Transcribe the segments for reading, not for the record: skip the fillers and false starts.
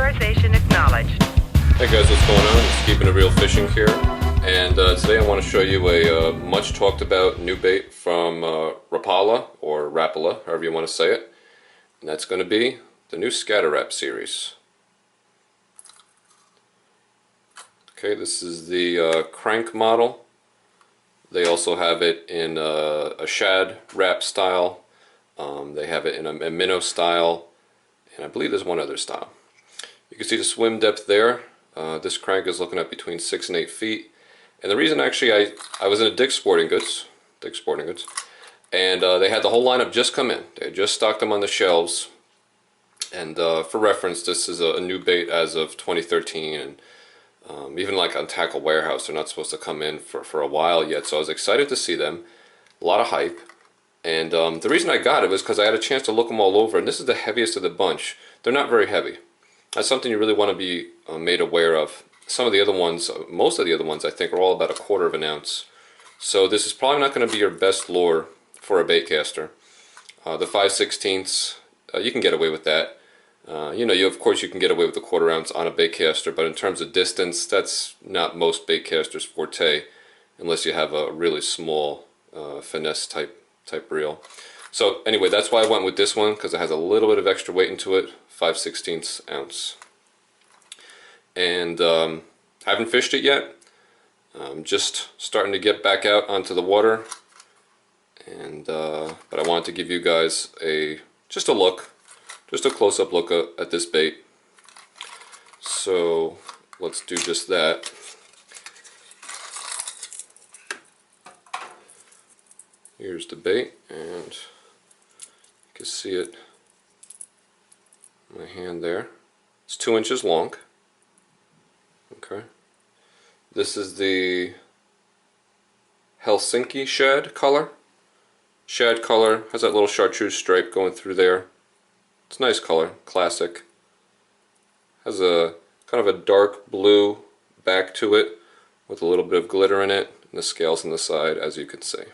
Authorization acknowledged. Hey guys, what's going on? It's Keeping It Real Fishing here, and today I want to show you a much talked about new bait from Rapala, or Rapala, however you want to say it, and that's going to be the new Scatter Rap series. Okay, this is the crank model. They also have it in a shad wrap style. They have it in a minnow style, and I believe there's one other style. You can see the swim depth there. This crank is looking at between 6 and 8 feet. And the reason actually I was in a Dick's Sporting Goods, and they had the whole lineup just come in. They had just stocked them on the shelves. And for reference, this is a new bait as of 2013, and even like on Tackle Warehouse, they're not supposed to come in for a while yet. So I was excited to see them. A lot of hype. And the reason I got it was because I had a chance to look them all over, and this is the heaviest of the bunch. They're not very heavy. That's something you really want to be made aware of. Some of the other ones, most of the other ones, I think, are all about 1/4 of an ounce. So this is probably not going to be your best lure for a bait caster. The 5/16, you can get away with that. Of course you can get away with a 1/4 ounce on a bait caster, but in terms of distance, that's not most bait casters' forte, unless you have a really small finesse type reel. So anyway, that's why I went with this one, because it has a little bit of extra weight into it, 5/16 ounce. And haven't fished it yet. I'm just starting to get back out onto the water, and but I wanted to give you guys just a close-up look at this bait. So let's do just that. Here's the bait, and you can see it in my hand there. It's 2 inches long. Okay. This is the Helsinki shad color. Shad color, has that little chartreuse stripe going through there. It's a nice color, classic. Has a kind of a dark blue back to it with a little bit of glitter in it, and the scales on the side, as you can see.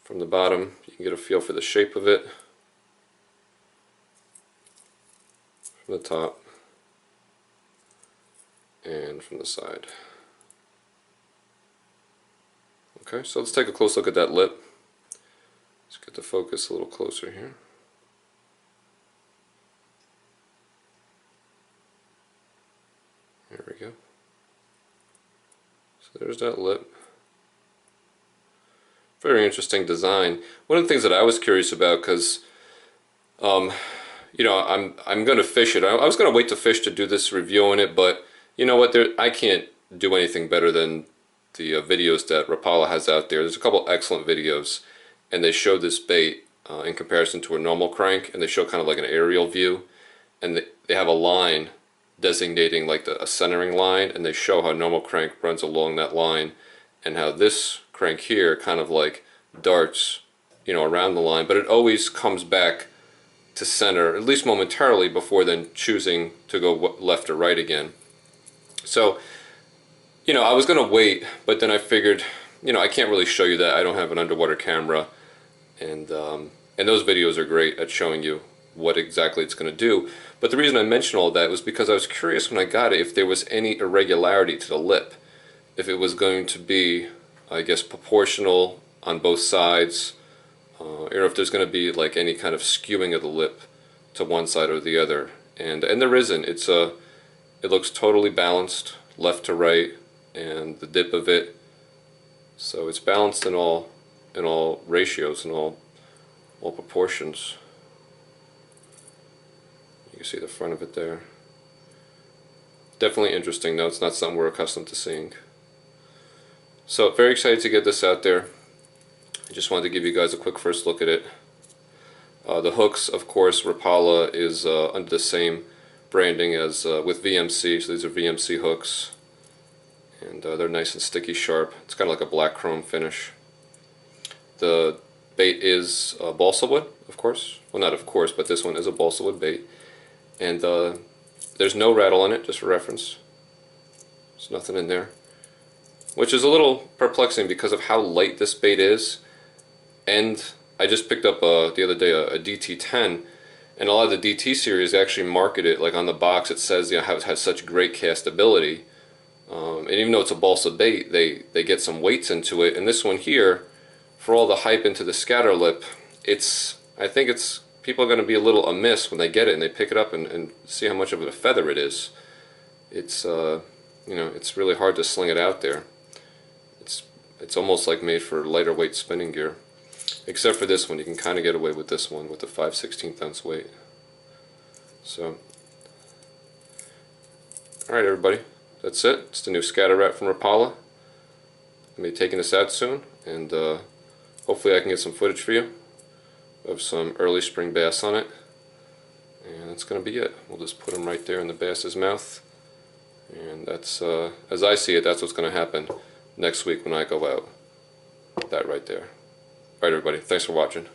From the bottom, you can get a feel for the shape of it. From the top and from the side. Okay, so let's take a close look at that lip. Let's get the focus a little closer here. There we go. So there's that lip. Very interesting design. One of the things that I was curious about, because I'm going to fish it. I was going to wait to fish to do this review on it, but you know what? I can't do anything better than the videos that Rapala has out there. There's a couple excellent videos, and they show this bait in comparison to a normal crank, and they show kind of like an aerial view, and they have a line designating like a centering line, and they show how normal crank runs along that line, and how this crank here kind of like darts, around the line, but it always comes back to center, at least momentarily, before then choosing to go left or right again. So, I was going to wait, but then I figured, I can't really show you that. I don't have an underwater camera, and those videos are great at showing you what exactly it's going to do. But the reason I mentioned all that was because I was curious when I got it if there was any irregularity to the lip, if it was going to be, I guess, proportional on both sides, or if there's going to be like any kind of skewing of the lip to one side or the other, and there isn't. It looks totally balanced, left to right, and the dip of it. So it's balanced in all ratios, in all proportions. You can see the front of it there. Definitely interesting, though. It's not something we're accustomed to seeing. So very excited to get this out there. I just wanted to give you guys a quick first look at it. The hooks, of course, Rapala is under the same branding as with VMC, so these are VMC hooks, and they're nice and sticky sharp. It's kind of like a black chrome finish. The bait is balsa wood, of course. Well, not of course, but this one is a balsa wood bait, and there's no rattle in it, just for reference. There's nothing in there, which is a little perplexing because of how light this bait is. And I just picked up the other day a DT10, And a lot of the DT series actually market it, like on the box it says, you know, how it has such great castability. And even though it's a balsa bait, they get some weights into it. And this one here, for all the hype into the scatter lip, I think people are going to be a little amiss when they get it and they pick it up and see how much of a feather it is. It's you know, it's really hard to sling it out there. It's almost like made for lighter weight spinning gear. Except for this one, you can kind of get away with this one with the 5/16 ounce weight. So, alright everybody, that's it. It's the new Scatter Rap from Rapala. I'll be taking this out soon, and hopefully I can get some footage for you of some early spring bass on it. And that's going to be it. We'll just put them right there in the bass's mouth. And that's, as I see it, that's what's going to happen next week when I go out. That right there. Alright everybody, thanks for watching.